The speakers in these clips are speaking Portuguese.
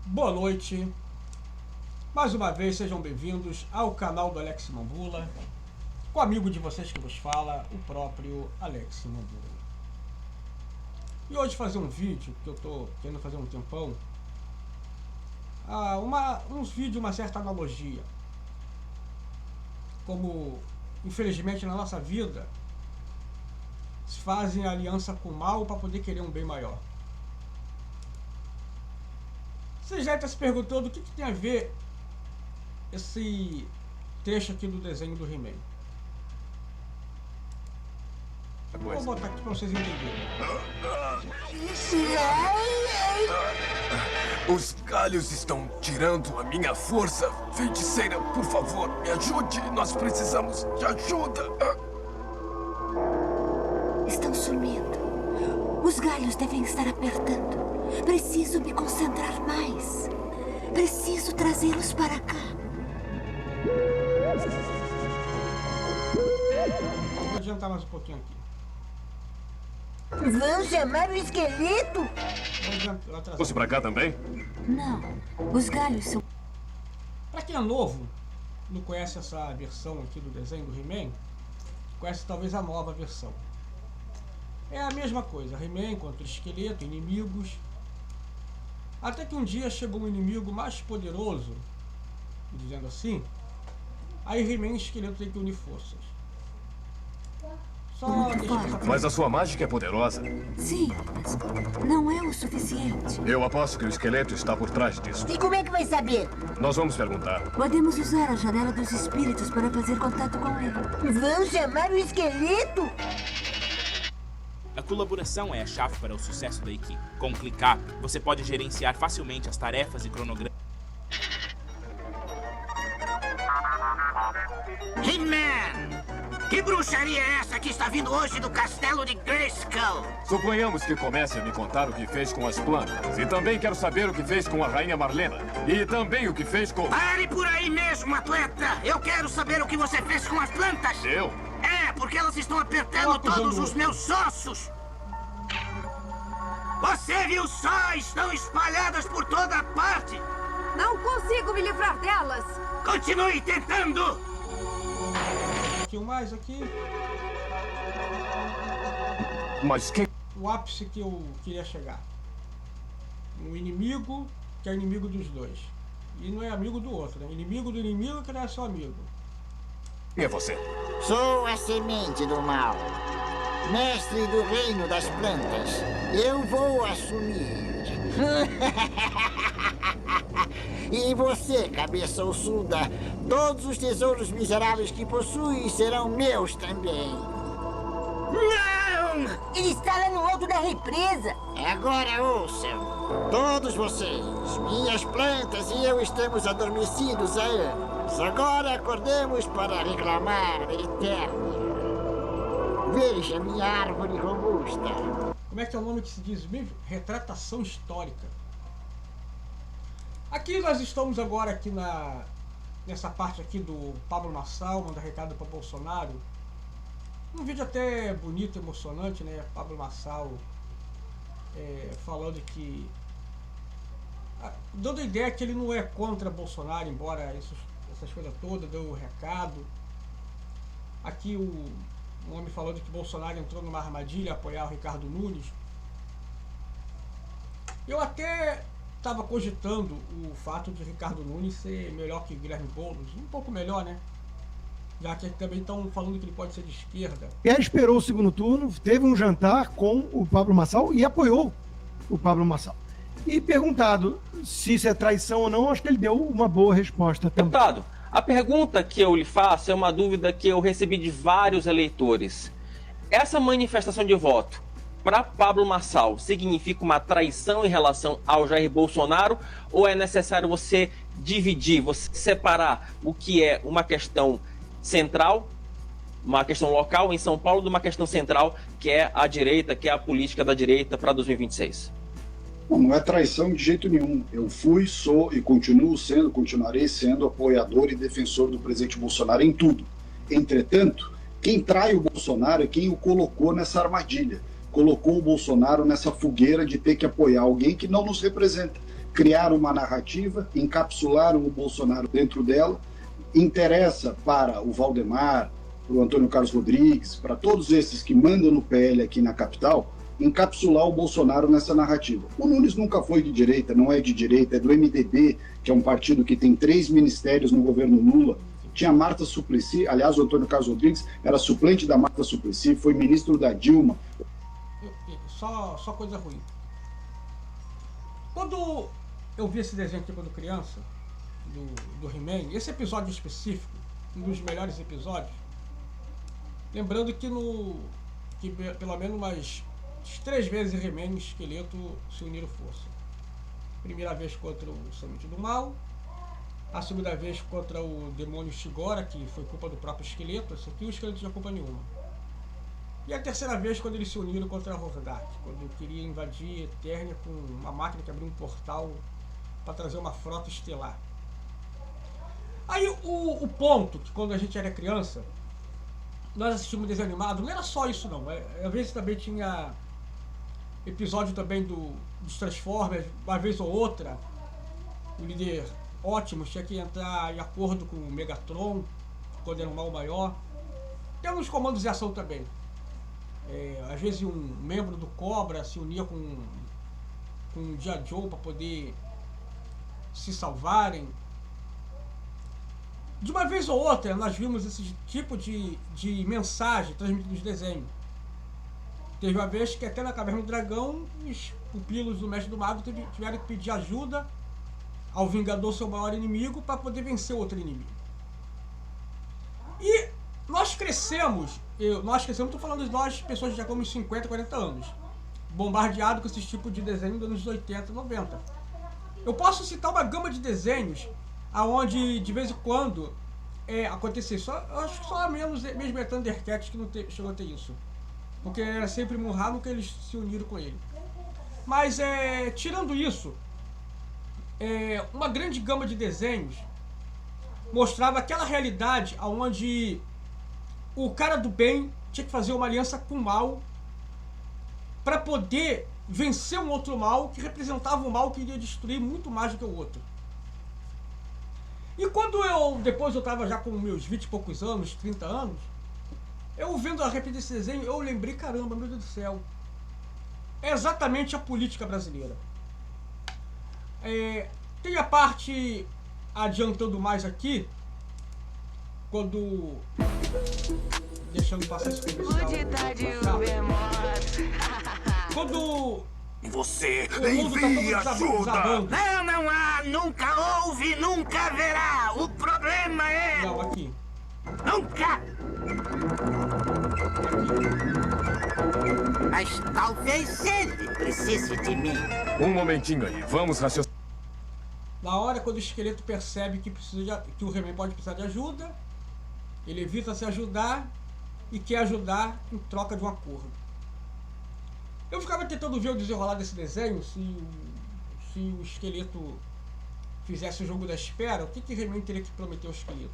Boa noite. Mais uma vez, sejam bem-vindos ao canal do Alex Mambula, com o amigo de vocês que vos fala, o próprio Alex Mambula. E hoje fazer um vídeo que eu tô querendo fazer um tempão, uns vídeos, uma certa analogia. Como, infelizmente, na nossa vida, se fazem aliança com o mal para poder querer um bem maior. Você já está se perguntando o que tem a ver esse trecho aqui do desenho do He-Man. Vou botar aqui para vocês entenderem. Os galhos estão tirando a minha força. Feiticeira, por favor, me ajude. Nós precisamos de ajuda. Estão sumindo. Os galhos devem estar apertando. Preciso me concentrar mais. Preciso trazê-los para cá. Vou adiantar mais um pouquinho aqui. Vão chamar o esqueleto? Fosse pra cá também? Não, os galhos são... Para quem é novo, não conhece essa versão aqui do desenho do He-Man, conhece talvez a nova versão. É a mesma coisa, He-Man contra o esqueleto, inimigos. Até que um dia chegou um inimigo mais poderoso, dizendo assim, aí He-Man e o esqueleto têm que unir forças. Mas a sua mágica é poderosa. Sim, mas não é o suficiente. Eu aposto que o esqueleto está por trás disso. E como é que vai saber? Nós vamos perguntar. Podemos usar a janela dos espíritos para fazer contato com ele. Vão chamar o esqueleto? A colaboração é a chave para o sucesso da equipe. Com clicar, você pode gerenciar facilmente as tarefas e cronogramas. He-Man! Que bruxaria é essa que está vindo hoje do castelo de Grayskull? Suponhamos que comece a me contar o que fez com as plantas. E também quero saber o que fez com a Rainha Marlena. E também o que fez com... Pare por aí mesmo, atleta! Eu quero saber o que você fez com as plantas! Eu? É, porque elas estão apertando todos os meus ossos! Você viu só? Estão espalhadas por toda parte! Não consigo me livrar delas! Continue tentando! Um pouquinho mais aqui. Mas quem... O ápice que eu queria chegar. Um inimigo que é inimigo dos dois. E não é amigo do outro, né? Inimigo do inimigo que não é seu amigo. é você? Sou a semente do mal, mestre do reino das plantas. Eu vou assumir. E você, cabeça ossuda, todos os tesouros miseráveis que possui serão meus também. Não! Ele está lá no alto da represa. Agora ouçam, todos vocês, minhas plantas e eu estamos adormecidos há anos. Agora acordemos para reclamar eterno. Veja minha árvore robusta. Como é que é o nome que se diz mesmo? Retratação histórica. Aqui nós estamos agora aqui nessa parte aqui do Pablo Marçal, manda recado para Bolsonaro. Um vídeo até bonito, emocionante, né? Pablo Marçal falando que... dando a ideia que ele não é contra Bolsonaro, embora essas coisas todas, deu o recado. Aqui um homem falando que Bolsonaro entrou numa armadilha a apoiar o Ricardo Nunes. Eu até estava cogitando o fato de Ricardo Nunes ser melhor que Guilherme Boulos, um pouco melhor, né? Já que também estão falando que ele pode ser de esquerda. Ele esperou o segundo turno, teve um jantar com o Pablo Marçal e apoiou o Pablo Marçal. E perguntado se isso é traição ou não, acho que ele deu uma boa resposta também. Deputado, a pergunta que eu lhe faço é uma dúvida que eu recebi de vários eleitores. Essa manifestação de voto para Pablo Marçal significa uma traição em relação ao Jair Bolsonaro, ou é necessário você dividir, você separar o que é uma questão central, uma questão local em São Paulo, de uma questão central, que é a direita, que é a política da direita para 2026? Não é traição de jeito nenhum. Eu fui, sou e continuo sendo, continuarei sendo apoiador e defensor do presidente Bolsonaro em tudo. Entretanto, quem trai o Bolsonaro é quem o colocou nessa armadilha. Colocou o Bolsonaro nessa fogueira de ter que apoiar alguém que não nos representa. criaram uma narrativa, encapsularam o Bolsonaro dentro dela, interessa para o Valdemar, para o Antônio Carlos Rodrigues, para todos esses que mandam no PL aqui na capital, encapsular o Bolsonaro nessa narrativa. O Nunes nunca foi de direita, não é de direita, é do MDB, que é um partido que tem 3 ministérios no governo Lula. Tinha Marta Suplicy, aliás, o Antônio Carlos Rodrigues era suplente da Marta Suplicy, foi ministro da Dilma. Só coisa ruim. Quando eu vi esse desenho aqui quando criança, do He-Man, esse episódio específico, um dos melhores episódios, lembrando que pelo menos umas 3 vezes He-Man e Esqueleto se uniram força. Primeira vez contra o Semente do Mal, a segunda vez contra o demônio Shigora, que foi culpa do próprio Esqueleto, esse aqui o Esqueleto não tinha culpa nenhuma. E a terceira vez quando eles se uniram contra a Hordak, quando queria invadir Eternia com uma máquina que abriu um portal para trazer uma frota estelar. Aí o ponto, que quando a gente era criança, nós assistimos desenho animado, não era só isso não, às vezes também tinha episódio também dos Transformers, uma vez ou outra, o líder Optimus tinha que entrar em acordo com o Megatron, quando era um mal maior. Tem uns comandos de ação também. Às vezes um membro do Cobra se unia com o G.I. Joe para poder se salvarem. De uma vez ou outra nós vimos esse tipo de mensagem transmitida nos desenhos. Teve uma vez que até na Caverna do Dragão os pupilos do Mestre do Mago tiveram que pedir ajuda ao Vingador, seu maior inimigo, para poder vencer outro inimigo. E nós crescemos, estou falando de nós, pessoas que já com uns 50, 40 anos, bombardeado com esses tipos de desenho dos anos 80, 90. Eu posso citar uma gama de desenhos aonde de vez em quando acontecia, acho que só menos mesmo Thundercats que não chegou a ter isso, porque era sempre Murrado que eles se uniram com ele. Mas tirando isso, uma grande gama de desenhos mostrava aquela realidade onde o cara do bem tinha que fazer uma aliança com o mal para poder vencer um outro mal que representava um mal que iria destruir muito mais do que o outro. E quando depois eu estava já com meus 20 e poucos anos, 30 anos, eu vendo a repetição desse desenho, eu lembrei, caramba, meu Deus do céu, é exatamente a política brasileira. Tem a parte, adiantando mais aqui, quando... Deixando passar esse comercial. Quando... Você envia ajuda! Não há, nunca houve, nunca haverá. O problema é... Não, aqui. Nunca! Mas talvez ele precise de mim. Um momentinho aí, vamos raciocinar. Na hora quando o Esqueleto percebe que o He-Man pode precisar de ajuda, ele evita se ajudar e quer ajudar em troca de um acordo. Eu ficava tentando ver o desenrolar desse desenho, se o Esqueleto fizesse o jogo da espera, o que He-Man teria que prometer ao Esqueleto?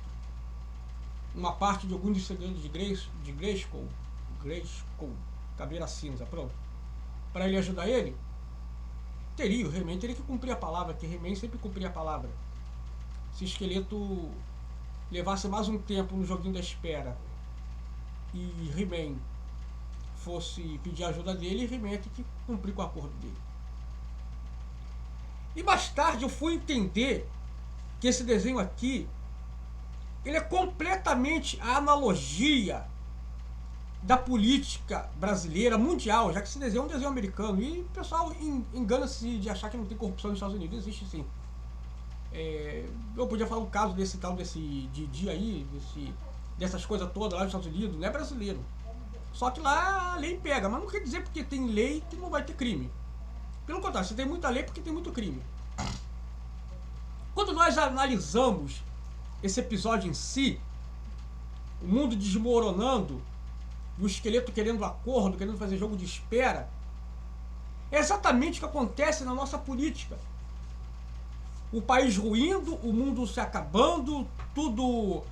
Uma parte de algum dos segredos de Grayskull, Caveira Cinza, pronto. Para ele ajudar ele? O He-Man teria que cumprir a palavra, que He-Man sempre cumpria a palavra. Se o Esqueleto levasse mais um tempo no joguinho da espera e He-Man fosse pedir ajuda dele, He-Man ia ter que cumprir com o acordo dele. E mais tarde eu fui entender que esse desenho aqui, ele é completamente a analogia da política brasileira mundial, já que esse desenho é um desenho americano e o pessoal engana-se de achar que não tem corrupção nos Estados Unidos. Existe sim. Eu podia falar um caso desse Didi aí, dessas coisas todas lá nos Estados Unidos, não é brasileiro. Só que lá a lei pega, mas não quer dizer porque tem lei que não vai ter crime. Pelo contrário, se tem muita lei, porque tem muito crime. Quando nós analisamos esse episódio em si, o mundo desmoronando, o Esqueleto querendo acordo, querendo fazer jogo de espera, é exatamente o que acontece na nossa política. O país ruindo, o mundo se acabando, tudo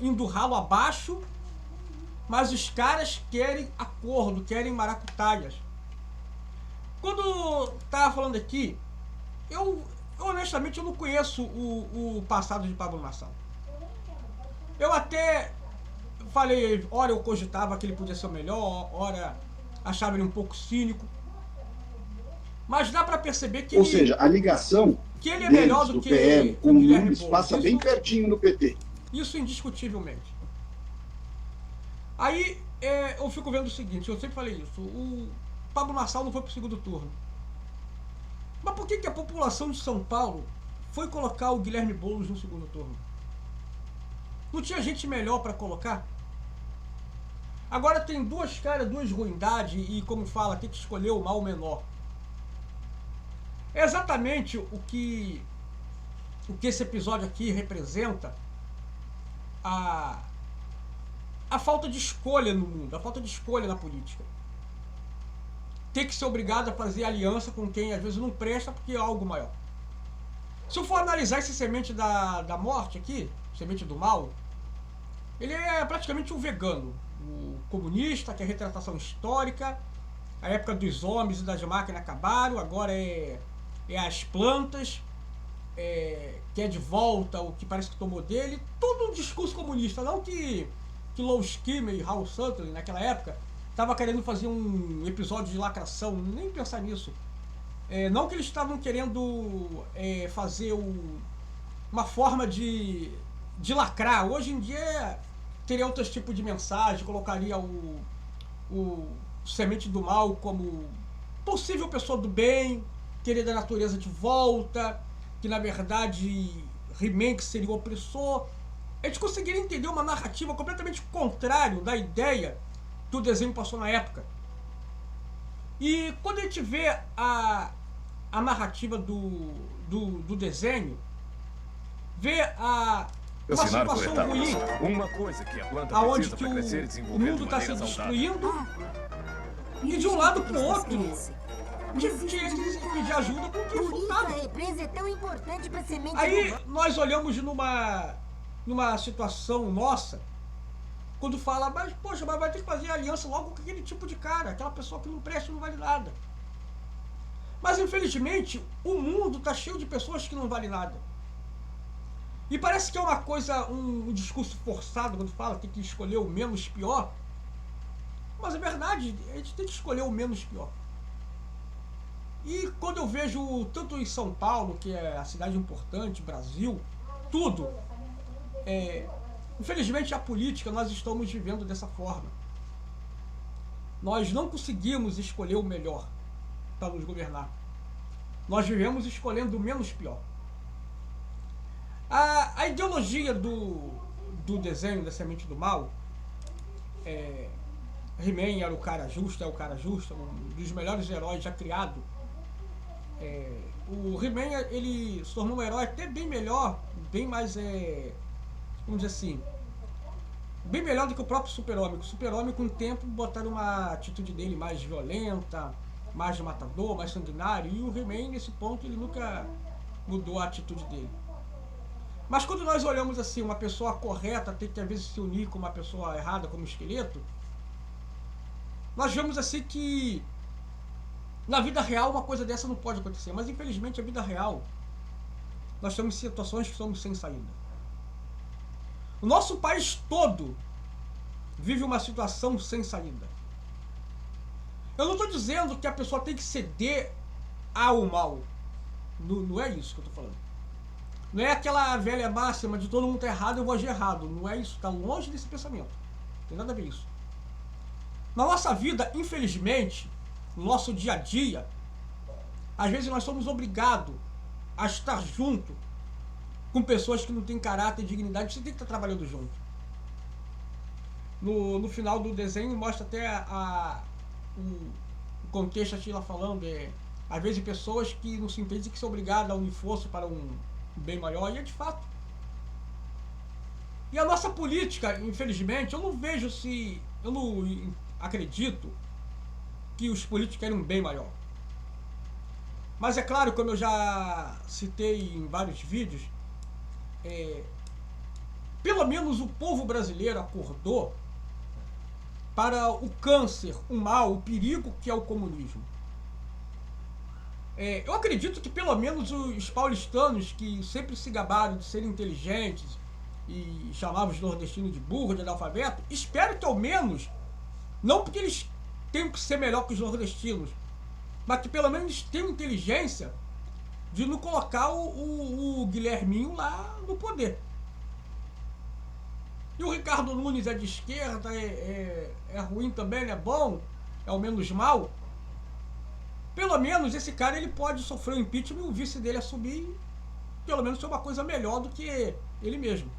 indo ralo abaixo, mas os caras querem acordo, querem maracutaias. Quando estava falando aqui eu honestamente eu não conheço o passado de Pablo Marçal. Eu até falei, ora eu cogitava que ele podia ser o melhor, ora achava ele um pouco cínico. Mas dá pra perceber que Ou seja, a ligação que ele é melhor do que PM com o o Guilherme Nunes Boulos. passa bem pertinho no PT. Isso indiscutivelmente. Aí eu fico vendo o seguinte, eu sempre falei isso, o Pablo Marçal não foi pro segundo turno. Mas por que a população de São Paulo foi colocar o Guilherme Boulos no segundo turno? Não tinha gente melhor para colocar? Agora tem duas caras, duas ruindades e, como fala, tem que escolher o mal menor. É exatamente o que esse episódio aqui representa, a falta de escolha no mundo, a falta de escolha na política. Ter que ser obrigado a fazer aliança com quem às vezes não presta porque é algo maior. Se eu for analisar esse semente da morte aqui, semente do mal, ele é praticamente um vegano, o comunista, que é a retratação histórica, a época dos homens e das máquinas acabaram, agora é as plantas, que é de volta o que parece que tomou dele, tudo um discurso comunista, não que Lowell Schimmer e Raul Sutherland naquela época estava querendo fazer um episódio de lacração, nem pensar nisso. Não que eles estavam querendo fazer uma forma de lacrar. Hoje em dia teria outros tipos de mensagem, colocaria o semente do mal como possível pessoa do bem, querer da natureza de volta, que na verdade He-Man que seria o opressor. A gente conseguiria entender uma narrativa completamente contrária da ideia que o desenho passou na época. E quando a gente vê a narrativa do desenho, vê uma situação ruim, uma coisa que a planta aonde precisa que para crescer e o desenvolver mundo de está maneira se saudável. destruindo, e de um lado para o outro tinha que pedir ajuda com o que Por isso a faltava. represa é tão importante para semente Aí do mal. nós olhamos numa situação nossa, quando fala, mas poxa, mas vai ter que fazer aliança logo com aquele tipo de cara, aquela pessoa que não presta e não vale nada. Mas infelizmente o mundo está cheio de pessoas que não valem nada. E parece que é uma coisa, um discurso forçado quando fala tem que escolher o menos pior. Mas é verdade, a gente tem que escolher o menos pior. E quando eu vejo tanto em São Paulo, que é a cidade importante, Brasil, tudo, infelizmente a política nós estamos vivendo dessa forma. Nós não conseguimos escolher o melhor para nos governar. Nós vivemos escolhendo o menos pior. A ideologia do desenho da Semente do Mal, He-Man era o cara justo, é o cara justo, um dos melhores heróis já criado. O He-Man ele se tornou um herói até bem melhor, bem mais, vamos dizer assim, bem melhor do que o próprio Super-Homem. O Super-Homem com o tempo botaram uma atitude dele mais violenta, mais matador, mais sanguinário, e o He-Man nesse ponto ele nunca mudou a atitude dele. Mas quando nós olhamos assim, uma pessoa correta tem que às vezes se unir com uma pessoa errada como o Esqueleto, nós vemos assim que na vida real uma coisa dessa não pode acontecer, mas infelizmente a vida real nós temos situações que somos sem saída. O nosso país todo vive uma situação sem saída. Eu não estou dizendo que a pessoa tem que ceder ao mal. Não é isso que eu estou falando. Não é aquela velha máxima de todo mundo tá errado, eu vou agir errado. Não é isso, está longe desse pensamento. Não tem nada a ver isso. Na nossa vida, infelizmente, no nosso dia a dia, às vezes nós somos obrigados a estar junto com pessoas que não têm caráter e dignidade. Você tem que estar trabalhando junto. No final do desenho mostra até o contexto a Sheila falando, às vezes pessoas que não se entendem que são obrigadas a unir força para um bem maior, e é de fato. E a nossa política, infelizmente, eu não acredito que os políticos querem um bem maior. Mas é claro, como eu já citei em vários vídeos, pelo menos o povo brasileiro acordou para o câncer, o mal, o perigo que é o comunismo. Eu acredito que pelo menos os paulistanos, que sempre se gabaram de serem inteligentes e chamavam os nordestinos de burro, de analfabeto, espero que ao menos, não porque eles tenham que ser melhor que os nordestinos, mas que pelo menos tenham inteligência de não colocar o Guilherminho lá no poder. E o Ricardo Nunes é de esquerda, é ruim também, não é bom, é o menos mal. Pelo menos esse cara ele pode sofrer um impeachment e o vice dele assumir, pelo menos ser uma coisa melhor do que ele mesmo.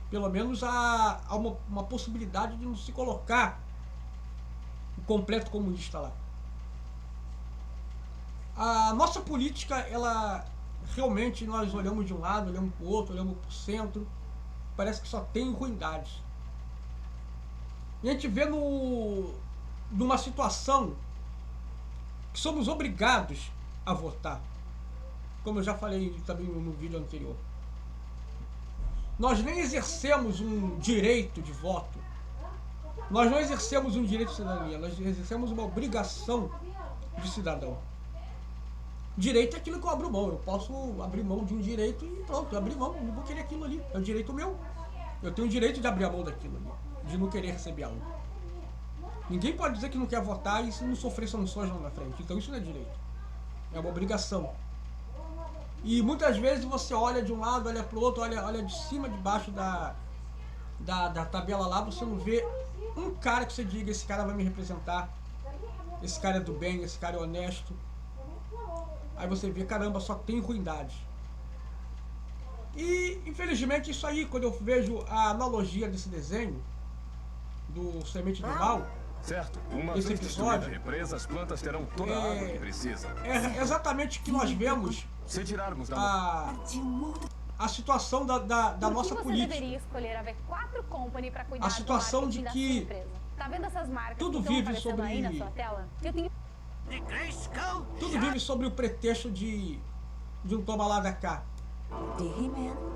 Pelo menos há uma possibilidade de não se colocar o completo comunista lá. A nossa política, ela realmente, nós olhamos de um lado, olhamos para o outro, olhamos para o centro, parece que só tem ruindades. E a gente vê numa situação que somos obrigados a votar, como eu já falei também no vídeo anterior. Nós nem exercemos um direito de voto, nós não exercemos um direito de cidadania, nós exercemos uma obrigação de cidadão. Direito é aquilo que eu abro mão, eu posso abrir mão de um direito e pronto, eu abri mão, não vou querer aquilo ali, é um direito meu. Eu tenho o direito de abrir a mão daquilo ali, de não querer receber algo. Ninguém pode dizer que não quer votar e se não sofrer sanções lá na frente. Então isso não é direito. É uma obrigação. E muitas vezes você olha de um lado, olha para o outro, olha de cima, de baixo da tabela lá, você não vê um cara que você diga, esse cara vai me representar, esse cara é do bem, esse cara é honesto. Aí você vê, caramba, só tem ruindade. E infelizmente isso aí, quando eu vejo a analogia desse desenho, do Semente do Mal, certo. Uma esse vez destruída a episódio, represa, as plantas terão toda a água que precisam. É exatamente o que nós vemos Se tirarmos da a situação da nossa você política. deveria escolher a V4 Company para cuidar A situação do de marketing que da sua empresa? Tá vendo essas marcas tudo que estão vive aparecendo sobre- aí na sua tela? Eu tenho... Tudo vive sobre o pretexto de um toma lá da cá.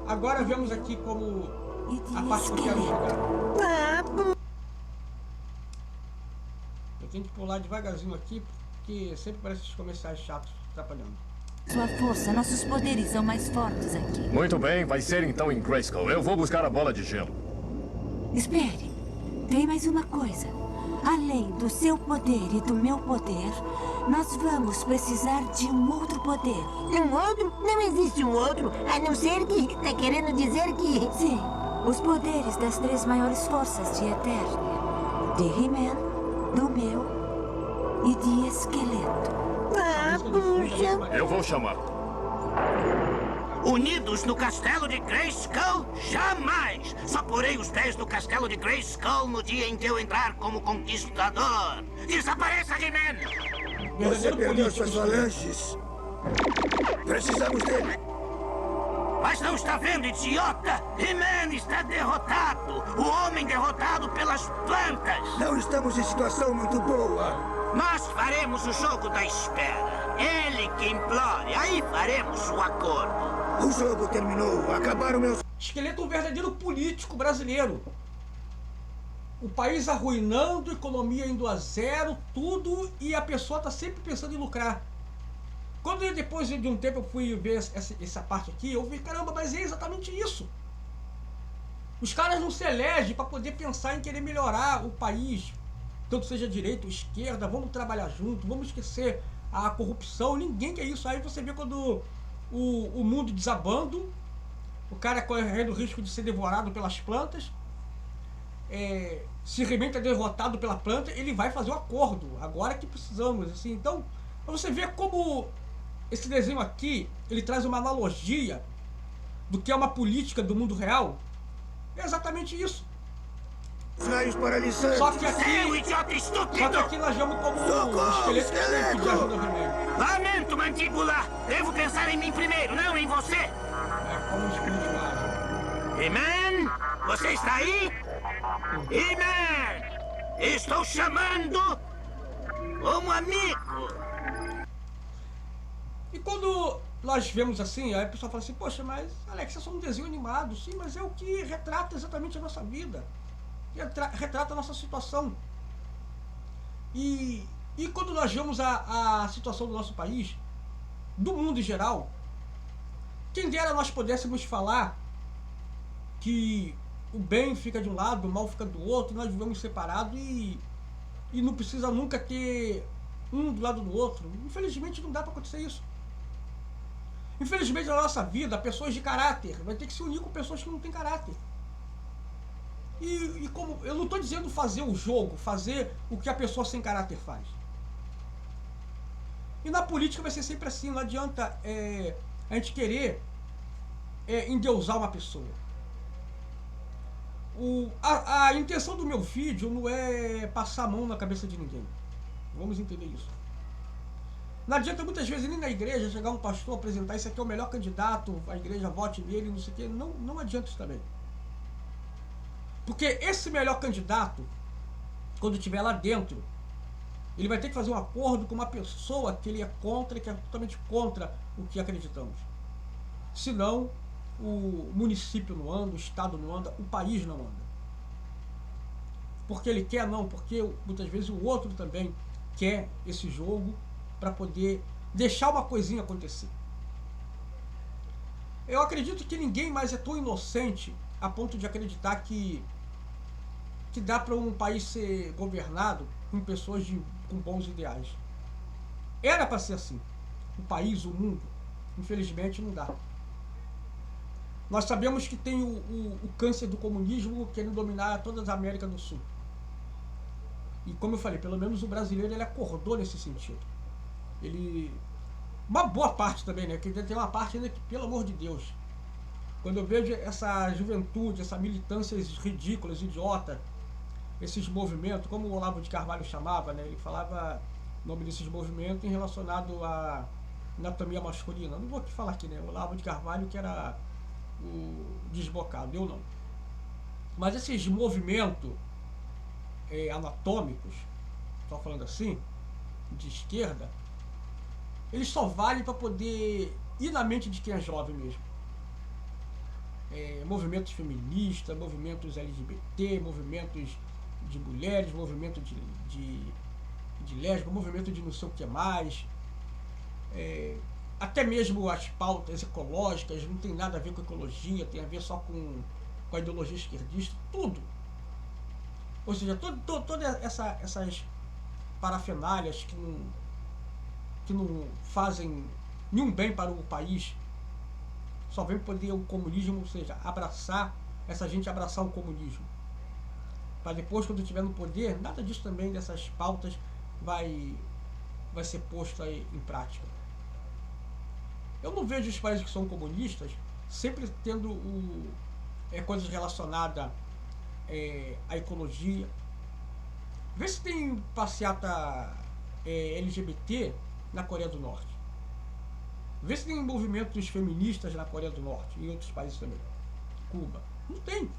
Agora vemos aqui como a parte que eu quero chegar. Eu tenho que pular devagarzinho aqui, porque sempre parece esses comerciais chatos atrapalhando. Sua força, nossos poderes são mais fortes aqui. Muito bem, vai ser então em Grayskull. Eu vou buscar a bola de gelo. Espere, tem mais uma coisa. Além do seu poder e do meu poder, nós vamos precisar de um outro poder. Um outro? Não existe um outro, a não ser que... Tá querendo dizer que... Sim, os poderes das 3 maiores forças de Eternia. De He-Man, do meu e de Esqueleto. Ah, puxa. Eu vou chamar. Unidos no castelo de Grayskull? Jamais! Só porei os pés no castelo de Grayskull no dia em que eu entrar como conquistador. Desapareça, He-Man! Você perdeu suas falanges. Precisamos dele. Mas não está vendo, idiota? He-Man está derrotado. O homem derrotado pelas plantas. Não estamos em situação muito boa. Nós faremos o jogo da espera. Ele que implore, aí faremos o acordo. O jogo terminou, acabaram meus... Esqueleto é um verdadeiro político brasileiro. O país arruinando, economia indo a zero, tudo, e a pessoa está sempre pensando em lucrar. Quando depois de um tempo eu fui ver essa parte aqui, eu vi, caramba, mas é exatamente isso. Os caras não se elegem para poder pensar em querer melhorar o país, tanto seja direita ou esquerda, vamos trabalhar junto, vamos esquecer a corrupção, ninguém quer isso. Aí você vê quando o mundo desabando, o cara correndo o risco de ser devorado pelas plantas, se He-Man é derrotado pela planta, ele vai fazer o acordo, agora que precisamos, assim. Então, pra você ver como esse desenho aqui, ele traz uma analogia do que é uma política do mundo real, é exatamente isso. Raios paralisantes. Só que aqui, idiota estúpido! só que aqui nós vemos como o esqueleto que tem que pedir ajuda ao He-Man. Lamento, mandíbula! Devo pensar em mim primeiro, não em você! Como o esqueleto age. He-Man, você está aí? He-Man! Estou chamando um amigo! E quando nós vemos assim, aí a pessoa fala assim, poxa, mas Alex, é só um desenho animado. Sim, mas é o que retrata exatamente a nossa vida. Retrata a nossa situação. E quando nós vemos a situação do nosso país, do mundo em geral. Quem dera nós pudéssemos falar que o bem fica de um lado, o mal fica do outro, nós vivemos separados e não precisa nunca ter um do lado do outro. Infelizmente não dá para acontecer isso. Infelizmente na nossa vida, pessoas de caráter vai ter que se unir com pessoas que não têm caráter. E como eu não estou dizendo fazer o jogo, fazer o que a pessoa sem caráter faz. E na política vai ser sempre assim, não adianta a gente querer endeusar uma pessoa. A intenção do meu vídeo não é passar a mão na cabeça de ninguém. Vamos entender isso. Não adianta muitas vezes nem na igreja chegar um pastor apresentar esse aqui é o melhor candidato, a igreja vote nele, não sei o quê. Não adianta isso também. Porque esse melhor candidato, quando estiver lá dentro, ele vai ter que fazer um acordo com uma pessoa que ele é contra, que é totalmente contra o que acreditamos. Senão, o município não anda, o estado não anda, o país não anda. Porque ele quer, não, porque muitas vezes o outro também quer esse jogo para poder deixar uma coisinha acontecer. Eu acredito que ninguém mais é tão inocente a ponto de acreditar que dá para um país ser governado com pessoas com bons ideais. Era para ser assim. O país, o mundo, infelizmente não dá. Nós sabemos que tem o câncer do comunismo querendo dominar toda a América do Sul. E como eu falei, pelo menos o brasileiro ele acordou nesse sentido. Uma boa parte também, né? Que tem uma parte ainda que, pelo amor de Deus, quando eu vejo essa juventude, essa militância ridículas, idiota, esses movimentos, como o Olavo de Carvalho chamava, né? Ele falava o nome desses movimentos em relacionado à anatomia masculina. Não vou te falar aqui, né? O Olavo de Carvalho que era o desbocado, eu não. Mas esses movimentos anatômicos, estou falando assim, de esquerda, eles só valem para poder ir na mente de quem é jovem mesmo. Movimentos feministas, movimentos LGBT, movimentos de mulheres, movimento de lésbica, movimento de não sei o que mais. Até mesmo as pautas ecológicas não tem nada a ver com ecologia, tem a ver só com a ideologia esquerdista, tudo. Ou seja, todas essas parafernálias que não fazem nenhum bem para o país, só vem poder o comunismo, ou seja, essa gente abraçar o comunismo. Para depois, quando estiver no poder, nada disso também, dessas pautas, vai ser posto aí em prática. Eu não vejo os países que são comunistas sempre tendo coisas relacionadas à ecologia. Vê se tem passeata LGBT na Coreia do Norte. Vê se tem movimentos feministas na Coreia do Norte e em outros países também. Cuba. Não tem.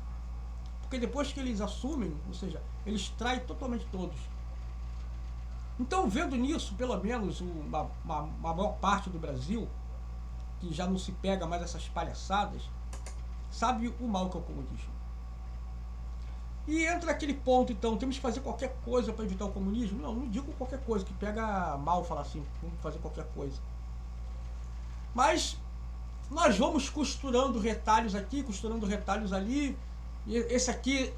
Porque depois que eles assumem, ou seja, eles traem totalmente todos. Então, vendo nisso, pelo menos uma maior parte do Brasil, que já não se pega mais essas palhaçadas, sabe o mal que é o comunismo. E entra aquele ponto, então, temos que fazer qualquer coisa para evitar o comunismo? Não digo qualquer coisa, que pega mal falar assim, vamos fazer qualquer coisa. Mas nós vamos costurando retalhos aqui, costurando retalhos ali, e esse aqui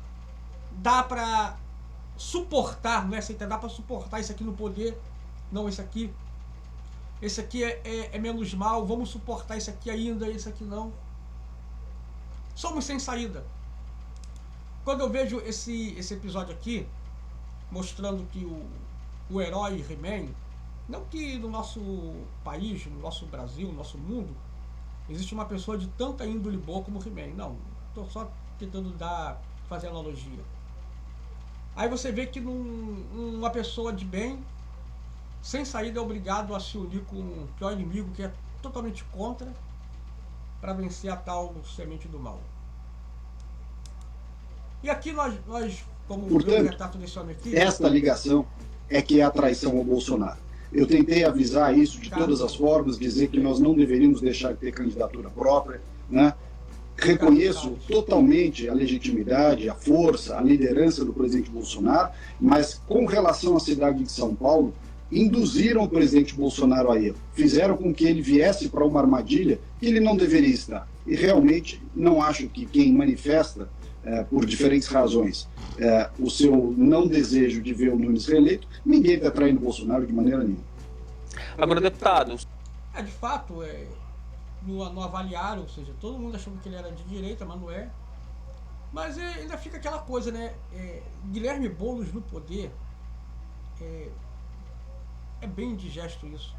dá para suportar, não é aceita, dá para suportar esse aqui no poder, não esse aqui é menos mal, vamos suportar esse aqui ainda, esse aqui não. Somos sem saída. Quando eu vejo esse episódio aqui, mostrando que o herói He-Man, não que no nosso país, no nosso Brasil, no nosso mundo, existe uma pessoa de tanta índole boa como o He-Man. Não, estou só tentando fazer analogia. Aí você vê que uma pessoa de bem, sem saída, é obrigado a se unir com o pior inimigo, que é totalmente contra, para vencer a tal semente do mal. E aqui nós como portanto, o retrato desse homem aqui... Esta ligação é que é a traição ao Bolsonaro. Eu tentei avisar isso de todas as formas, dizer que nós não deveríamos deixar de ter candidatura própria, né? Reconheço totalmente a legitimidade, a força, a liderança do presidente Bolsonaro, mas com relação à cidade de São Paulo, induziram o presidente Bolsonaro a erro, fizeram com que ele viesse para uma armadilha que ele não deveria estar. E realmente não acho que quem manifesta, por diferentes razões, o seu não desejo de ver o Nunes reeleito, ninguém está traindo o Bolsonaro de maneira nenhuma. Agora, deputado... De fato, não avaliaram, ou seja, todo mundo achou que ele era de direita, mas não é. Mas ainda fica aquela coisa, né? Guilherme Boulos no poder, é bem indigesto isso.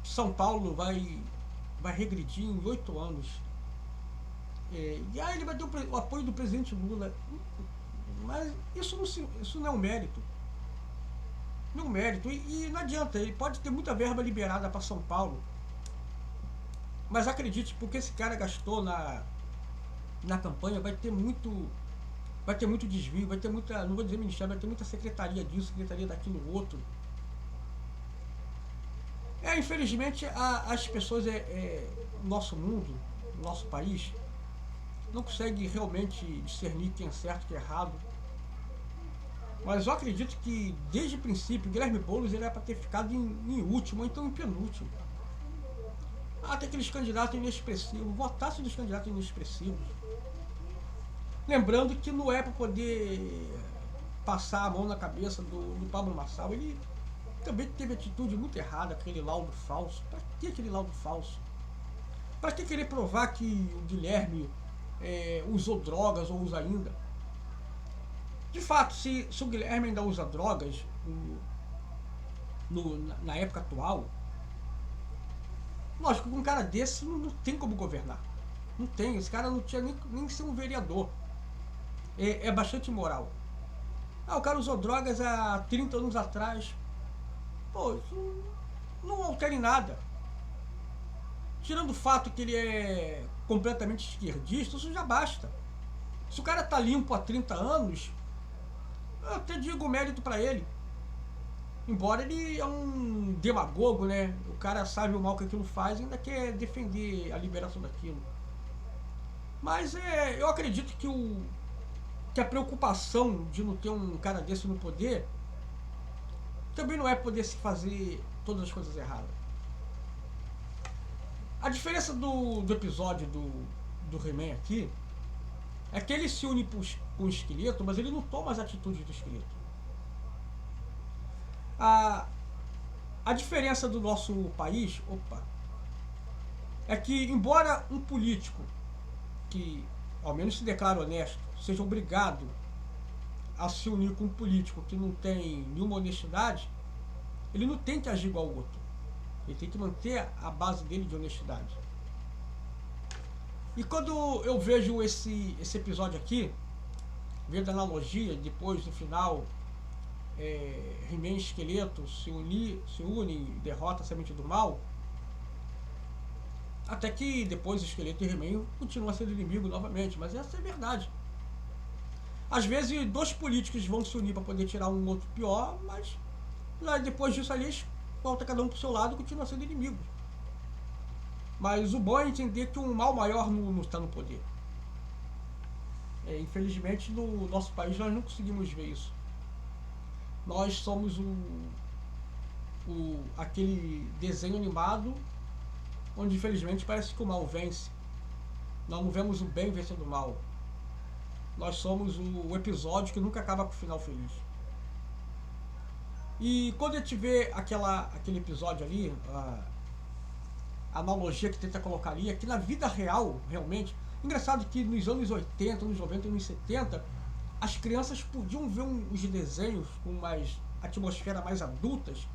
São Paulo vai regredir em 8 anos. E aí ele vai ter o apoio do presidente Lula. Mas isso não é um mérito. Não é um mérito. E não adianta, ele pode ter muita verba liberada para São Paulo. Mas acredite, porque esse cara gastou na campanha, vai ter muito desvio, vai ter muita, não vou dizer ministério, vai ter muita secretaria disso, secretaria daquilo, outro. Infelizmente, as pessoas, nosso mundo, nosso país, não consegue realmente discernir quem é certo e quem é errado. Mas eu acredito que, desde o princípio, Guilherme Boulos ele era para ter ficado em último, ou então em penúltimo. Até aqueles candidatos inexpressivos, votasse dos candidatos inexpressivos. Lembrando que não é para poder passar a mão na cabeça do Pablo Marçal. Ele também teve atitude muito errada, aquele laudo falso. Para que aquele laudo falso? Para que querer provar que o Guilherme usou drogas ou usa ainda? De fato, se o Guilherme ainda usa drogas na época atual, lógico que um cara desse não tem como governar. Não tem, esse cara não tinha nem ser um vereador. É bastante imoral. O cara usou drogas há 30 anos atrás. Pô, isso não altera em nada. Tirando o fato que ele é completamente esquerdista, isso já basta. Se o cara tá limpo há 30 anos, eu até digo mérito pra ele. Embora ele é um demagogo, né? O cara sabe o mal que aquilo faz e ainda quer defender a liberação daquilo. Mas eu acredito que a preocupação de não ter um cara desse no poder também não é poder se fazer todas as coisas erradas. A diferença do episódio do He-Man aqui é que ele se une com o esqueleto, mas ele não toma as atitudes do esqueleto. A diferença do nosso país, é que embora um político que ao menos se declara honesto seja obrigado a se unir com um político que não tem nenhuma honestidade, ele não tem que agir igual ao outro. Ele tem que manter a base dele de honestidade. E quando eu vejo esse episódio aqui, vendo a analogia, depois no final, He-Man e Esqueleto se unem e derrota a semente do mal, até que depois o Esqueleto e He-Man continuam sendo inimigos novamente, mas essa é a verdade. Às vezes 2 políticos vão se unir para poder tirar um outro pior, mas depois disso ali volta cada um para o seu lado e continua sendo inimigo. Mas o bom é entender que um mal maior não está no poder. Infelizmente no nosso país nós não conseguimos ver isso. Nós somos aquele desenho animado onde infelizmente parece que o mal vence. Nós não vemos o bem vencendo o mal. Nós somos o episódio que nunca acaba com o final feliz. E quando a gente vê aquele episódio ali, a analogia que tenta colocar ali, é que na vida real, realmente, engraçado que nos anos 80, anos 90, anos 70, as crianças podiam ver os desenhos com mais atmosfera mais adultas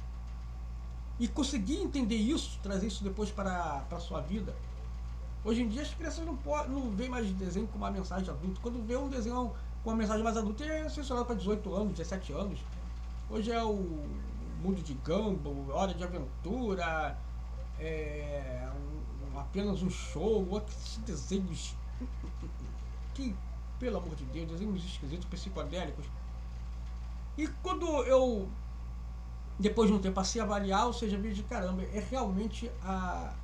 e conseguir entender isso, trazer isso depois para a sua vida. Hoje em dia as crianças não veem mais desenho com uma mensagem adulta. Quando vê um desenho com uma mensagem mais adulta é censurado para 18 anos, 17 anos. Hoje é o mundo de Gumball, Hora de Aventura, apenas um show, outros desenhos que, pelo amor de Deus, desenhos esquisitos, psicodélicos. E quando eu, depois de um tempo, passei a avaliar, ou seja, vi de caramba, é realmente a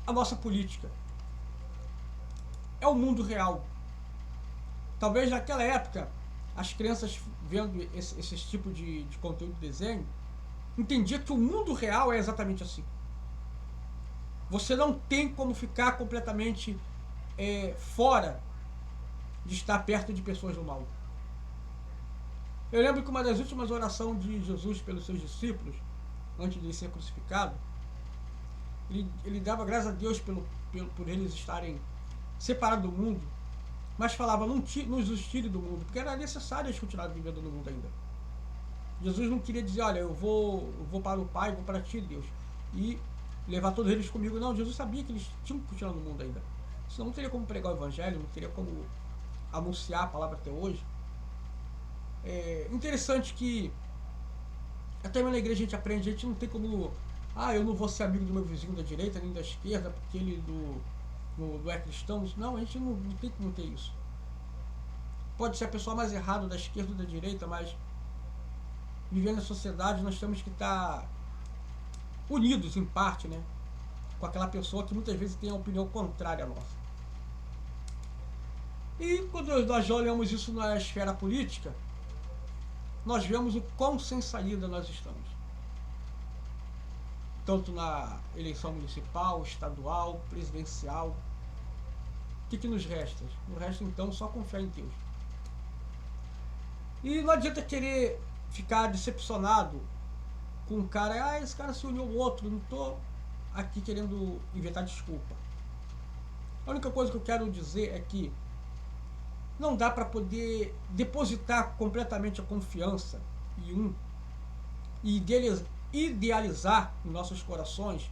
nossa política. É o mundo real. Talvez naquela época as crianças vendo esse tipo de conteúdo de desenho, entendia que o mundo real é exatamente assim. Você não tem como ficar completamente fora de estar perto de pessoas do mal. Eu lembro que uma das últimas orações de Jesus pelos seus discípulos, antes de ser crucificado, ele dava graças a Deus por eles estarem separados do mundo, mas falava, não nos tire do mundo, porque era necessário eles continuarem vivendo no mundo ainda. Jesus não queria dizer, olha, eu vou para o Pai, vou para ti, Deus, e levar todos eles comigo. Não, Jesus sabia que eles tinham que continuar no mundo ainda. Senão não teria como pregar o Evangelho, não teria como anunciar a palavra até hoje. É interessante que até mesmo na igreja a gente aprende, a gente não tem como, eu não vou ser amigo do meu vizinho da direita nem da esquerda porque ele não é cristão. Não, a gente não tem como ter isso. Pode ser a pessoa mais errada da esquerda ou da direita, mas vivendo na sociedade nós temos que estar unidos em parte, né, com aquela pessoa que muitas vezes tem a opinião contrária à nossa. E quando nós olhamos isso na esfera política, nós vemos o quão sem saída nós estamos. Tanto na eleição municipal, estadual, presidencial. O que nos resta? Nos resta então só confiar em Deus. E não adianta querer ficar decepcionado com um cara, esse cara se uniu ao outro, não estou aqui querendo inventar desculpa. A única coisa que eu quero dizer é que não dá para poder depositar completamente a confiança e idealizar em nossos corações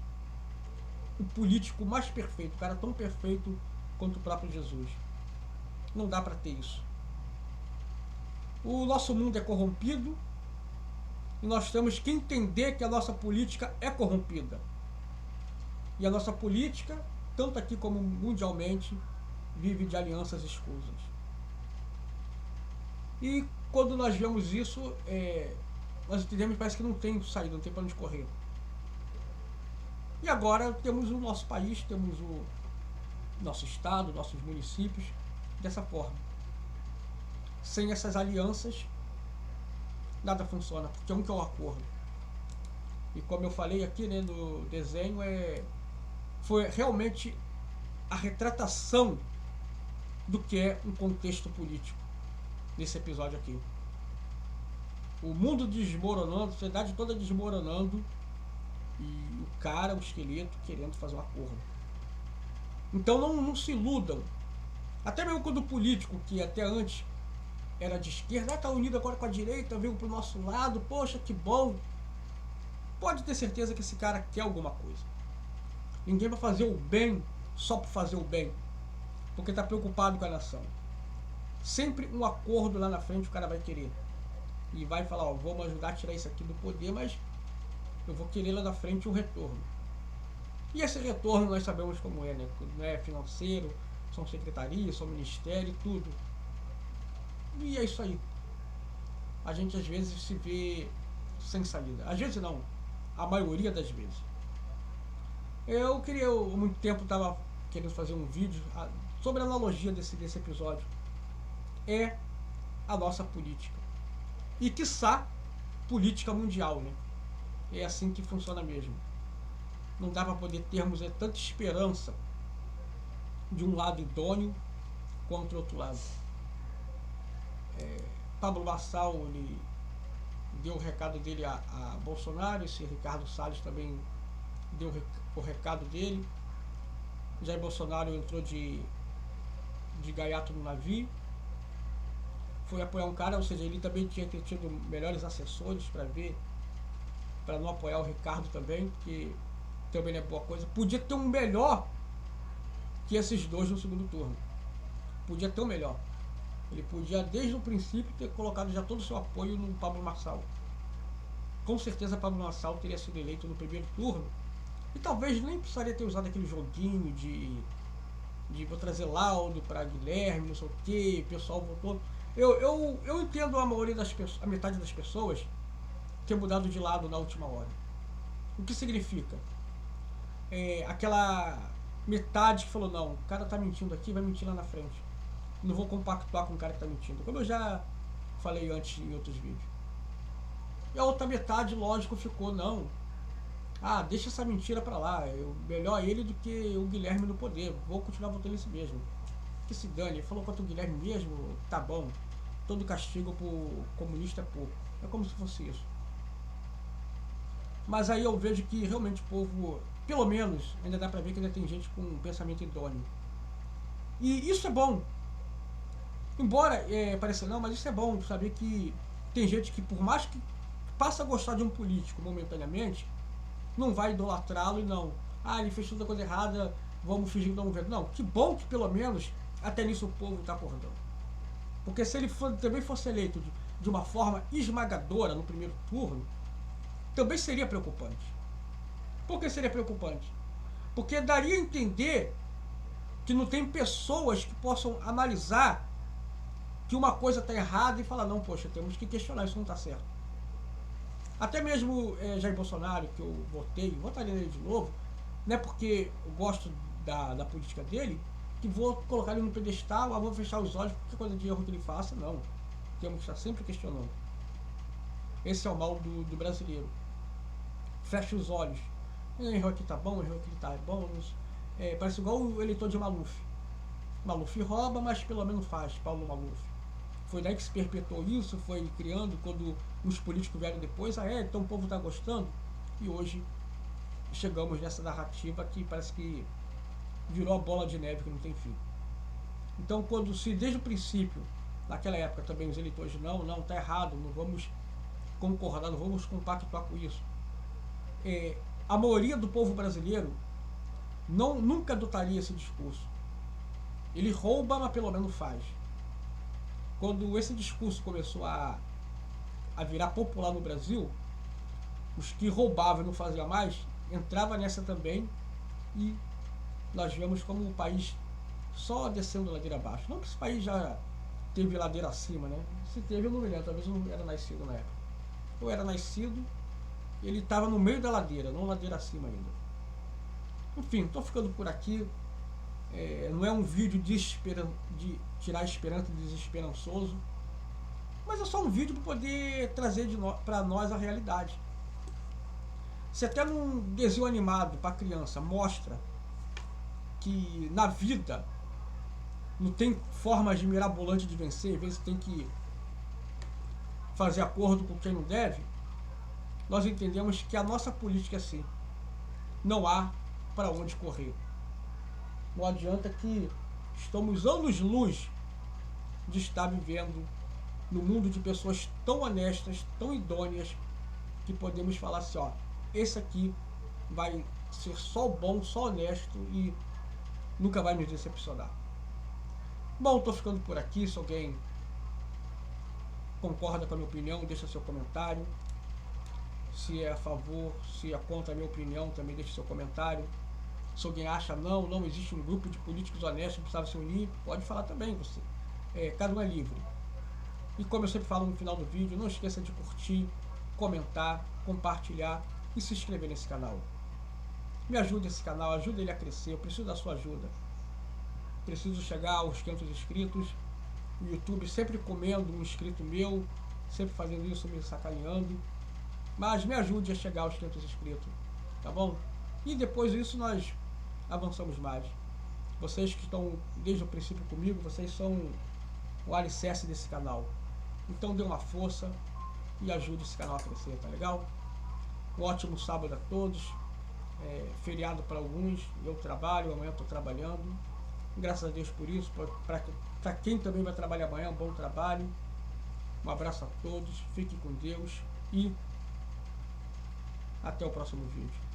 o político mais perfeito, o cara tão perfeito quanto o próprio Jesus. Não dá para ter isso. O nosso mundo é corrompido e nós temos que entender que a nossa política é corrompida. E a nossa política, tanto aqui como mundialmente, vive de alianças escusas. E quando nós vemos isso, nós entendemos que parece que não tem saída, não tem para onde correr. E agora temos o nosso país, temos o nosso estado, nossos municípios, dessa forma. Sem essas alianças, nada funciona, porque um que é um acordo. E como eu falei aqui, né, no desenho, foi realmente a retratação do que é um contexto político. Nesse episódio aqui. O mundo desmoronando, a sociedade toda desmoronando e o cara, o esqueleto, querendo fazer um acordo. Então não se iludam. Até mesmo quando o político, que até antes era de esquerda, está unido agora com a direita, veio para o nosso lado, poxa, que bom. Pode ter certeza que esse cara quer alguma coisa. Ninguém vai fazer o bem só por fazer o bem, porque está preocupado com a nação. Sempre um acordo lá na frente o cara vai querer. E vai falar, vamos ajudar a tirar isso aqui do poder, mas eu vou querer lá na frente um retorno. E esse retorno nós sabemos como é, né? Não é financeiro, são secretarias, são ministério, tudo. E é isso aí. A gente às vezes se vê sem saída. Às vezes não, a maioria das vezes. Eu há muito tempo estava querendo fazer um vídeo sobre a analogia desse episódio. É a nossa política. E quiçá política mundial, né? É assim que funciona mesmo. Não dá para poder termos tanta esperança de um lado idôneo contra o outro lado. Pablo Marçal, ele deu o recado dele a Bolsonaro, esse Ricardo Salles também deu o recado dele. Jair Bolsonaro entrou de gaiato no navio, foi apoiar um cara, ou seja, ele também tinha que ter tido melhores assessores para não apoiar o Ricardo também, que também não é boa coisa. Podia ter um melhor que esses dois no segundo turno. Podia ter um melhor. Ele podia, desde o princípio, ter colocado já todo o seu apoio no Pablo Marçal. Com certeza Pablo Marçal teria sido eleito no primeiro turno. E talvez nem precisaria ter usado aquele joguinho de vou trazer laudo para Guilherme, não sei o que, o pessoal votou. Eu entendo a maioria das pessoas, a metade das pessoas, ter mudado de lado na última hora. O que significa? Aquela metade que falou, não, o cara tá mentindo aqui, vai mentir lá na frente. Não vou compactuar com o cara que tá mentindo. Como eu já falei antes em outros vídeos. E a outra metade, lógico, ficou, não. Ah, deixa essa mentira pra lá. Melhor ele do que o Guilherme no poder. Vou continuar votando nesse mesmo. Que se dane. Ele falou contra o Guilherme mesmo, tá bom. Todo castigo pro comunista é pouco. É como se fosse isso. Mas aí eu vejo que realmente o povo, pelo menos, ainda dá pra ver que ainda tem gente com um pensamento idôneo. E isso é bom. Embora pareça não, mas isso é bom, saber que tem gente que, por mais que passa a gostar de um político momentaneamente, não vai idolatrá-lo e não. Ah, ele fez toda coisa errada, vamos fingir que não vendo. Não, que bom que pelo menos até nisso o povo está acordando. Porque se ele também fosse eleito de uma forma esmagadora no primeiro turno, também seria preocupante. Por que seria preocupante? Porque daria a entender que não tem pessoas que possam analisar que uma coisa está errada e falar, não, poxa, temos que questionar, isso não está certo. Até mesmo Jair Bolsonaro, que eu votaria nele de novo, não é porque eu gosto da política dele, que vou colocar ele no pedestal, vou fechar os olhos porque coisa de erro que ele faça, não. Temos que estar sempre questionando. Esse é o mal do brasileiro. Fecha os olhos. Errou aqui tá bom, errou aqui tá bom. Parece igual o eleitor de Maluf. Maluf rouba, mas pelo menos faz, Paulo Maluf. Foi daí que se perpetuou isso, foi criando quando os políticos vieram depois, então o povo está gostando. E hoje chegamos nessa narrativa que parece que virou a bola de neve que não tem fim. Então quando se desde o princípio, naquela época também os eleitores não, está errado, não vamos concordar, não vamos compactuar com isso. A maioria do povo brasileiro nunca adotaria esse discurso. Ele rouba, mas pelo menos faz. Quando esse discurso começou a virar popular no Brasil, os que roubavam e não faziam mais, entrava nessa também, e nós vemos como o país só descendo ladeira abaixo. Não que esse país já teve ladeira acima, né? Se teve, eu não me lembro, talvez eu não era nascido na época. Eu era nascido, ele estava no meio da ladeira, não ladeira acima ainda. Enfim, estou ficando por aqui. Não é um vídeo de tirar a esperança de desesperançoso, mas é só um vídeo para poder trazer para nós a realidade. Se até num desenho animado para criança mostra que na vida não tem formas de mirabolante de vencer, às vezes tem que fazer acordo com quem não deve, nós entendemos que a nossa política é assim. Não há para onde correr. Não adianta que estamos anos-luz de estar vivendo no mundo de pessoas tão honestas, tão idôneas, que podemos falar assim, ó, esse aqui vai ser só bom, só honesto e nunca vai nos decepcionar. Bom, estou ficando por aqui. Se alguém concorda com a minha opinião, deixa seu comentário. Se é a favor, se é contra a minha opinião, também deixa seu comentário. Se alguém acha não existe um grupo de políticos honestos que precisava se unir, pode falar também você. Cada um é livre. E como eu sempre falo no final do vídeo, não esqueça de curtir, comentar, compartilhar e se inscrever nesse canal. Me ajude esse canal, ajude ele a crescer, eu preciso da sua ajuda. Preciso chegar aos 500 inscritos. O YouTube sempre comendo um inscrito meu, sempre fazendo isso, me sacaneando. Mas me ajude a chegar aos 500 inscritos, tá bom? E depois disso nós avançamos mais. Vocês que estão desde o princípio comigo, vocês são o alicerce desse canal. Então dê uma força e ajude esse canal a crescer, tá legal? Um ótimo sábado a todos. Feriado para alguns, eu trabalho, amanhã estou trabalhando. Graças a Deus por isso. Para quem também vai trabalhar amanhã, um bom trabalho. Um abraço a todos, fiquem com Deus e até o próximo vídeo.